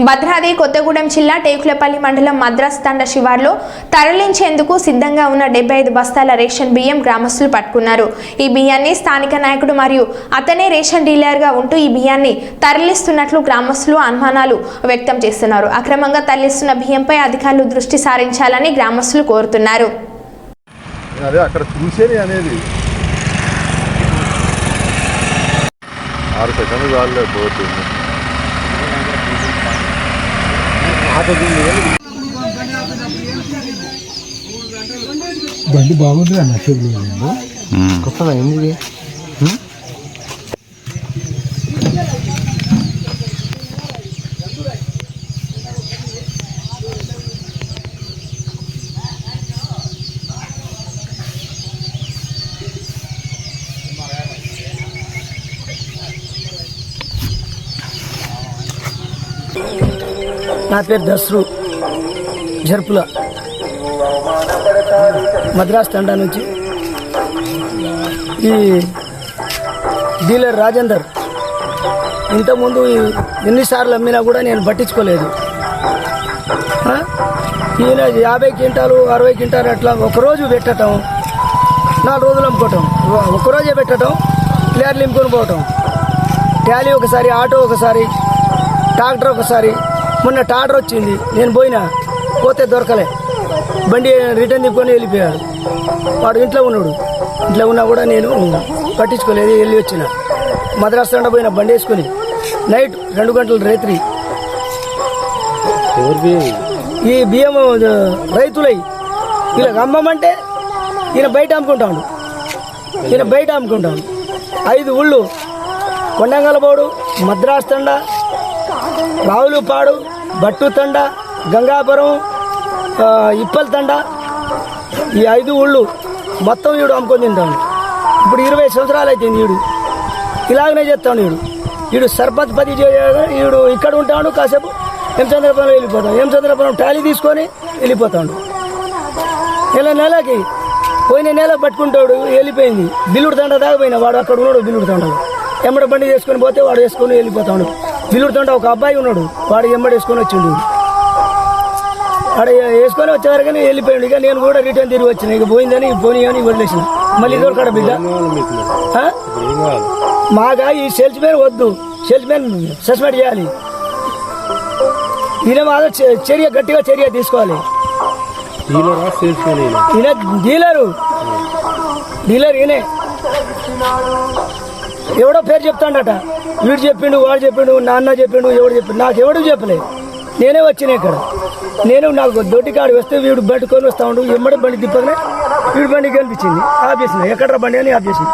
భద్రాద్రి కొత్తగూడెం జిల్లా టేకులపల్లి మండలం మద్రాస్ తండ శివార్లో తరలించేందుకు సిద్ధంగా ఉన్న 75 బస్తాల రేషన్ బియ్యం గ్రామస్తులు పట్టుకున్నారు. ఈ బియ్యాన్ని స్థానిక నాయకుడు మరియు అతనే రేషన్ డీలర్గా ఉంటూ ఈ బియ్యాన్ని తరలిస్తున్నట్లు గ్రామస్తులు అనుమానాలు వ్యక్తం చేస్తున్నారు. అక్రమంగా తరలిస్తున్న బియ్యంపై అధికారులు దృష్టి సారించాలని గ్రామస్తులు కోరుతున్నారు. బండి బాగుంది అన్న షెడ్యూల్ కొత్తగా ఏంది నా పేరు దస్రు జర్పుల మద్రాస్ తండా నుంచి ఈ డీలర్ రాజేందర్ ఇంతకుముందు ఎన్నిసార్లు అమ్మినా కూడా నేను పట్టించుకోలేదు. ఈయన 50 క్వింటాలు 60 క్వింటాలు అట్లా ఒకరోజు పెట్టడం, 4 రోజులు అమ్ముకోవటం, ఒకరోజే పెట్టడం, ప్లేయర్లు నింపుకొని పోవటం, ట్యాలీ ఒకసారి, ఆటో ఒకసారి, ట్రాక్టర్ ఒకసారి. మొన్న టాటర్ వచ్చింది, నేను పోతే దొరకలే, బండి రిటర్న్ తిప్పుకొని వెళ్ళిపోయాడు. వాడు ఇంట్లో ఉన్నాడు, ఇంట్లో ఉన్నా కూడా నేను పట్టించుకోలేదు, వెళ్ళి వచ్చిన. మద్రాసు తండ పోయిన బండి వేసుకొని నైట్ 2 గంటల రాత్రి ఈ బియ్యం రైతులై ఇలా అమ్మమంటే ఈయన బయట అమ్ముకుంటాడు. 5 ఊళ్ళు కొండంగలబోడు, మద్రాసు తండ, రావులపాడు, బట్టు తండ, గంగాపురం, ఇప్పల్ తండ, ఈ 5 ఊళ్ళు మొత్తం ఈడు అమ్ముకొని తింటాడు. ఇప్పుడు 20 సంవత్సరాలు అవుతుంది. ఇలాగనే చేస్తాడు. ఈడు సర్పంచ్ పది ఈడు ఇక్కడ ఉంటాడు, కాసేపు హేమచంద్రపురం వెళ్ళిపోతాడు, హేమచంద్రపురం టాలీ తీసుకొని వెళ్ళిపోతాడు. నెలకి పోయిన నెల పట్టుకుంటాడు, వెళ్ళిపోయింది. బిల్లుడు తండ దాకా పోయినా వాడు అక్కడ ఉన్నాడు. బిల్లుడు తండలో ఎమ్మడి బండి చేసుకొని పోతే వాడు వేసుకొని వెళ్ళిపోతాడు. బిల్లుడు తండ ఒక అబ్బాయి ఉన్నాడు, వాడు ఎమ్మడి వేసుకొని వచ్చిండు. వాడు వేసుకొని వచ్చేవారు కానీ వెళ్ళిపోయాడు. ఇక నేను కూడా రిటర్న్ తిరిగి వచ్చిన, ఇక పోయిందని పోనీ అని వదిలేసిన. మళ్ళీ దొరకడ బిడ్డ మాగా ఈ సేల్స్ మ్యాన్ వద్దు, సేల్స్ మ్యాన్ సస్పెండ్ చేయాలి. ఈయన మాత్రం గట్టిగా చర్య తీసుకోవాలి. ఈయన డీలర్ ఈయనే. ఎవడో పేరు చెప్తాడట, వీడు చెప్పిండు, వాడు చెప్పిండు, నాన్న చెప్పిండు, ఎవడు చెప్పిండు, నాకు ఎవడు చెప్పలేదు. నేనే వచ్చిన ఇక్కడ. నాకు దొడ్డికాడు వస్తే వీడు పట్టుకొని వస్తా ఉండు, ఎమ్మడి బండి తిప్పగానే వీడు బండి కనిపించింది, ఆపేసిన. ఎక్కడ బండి అని ఆపేసింది.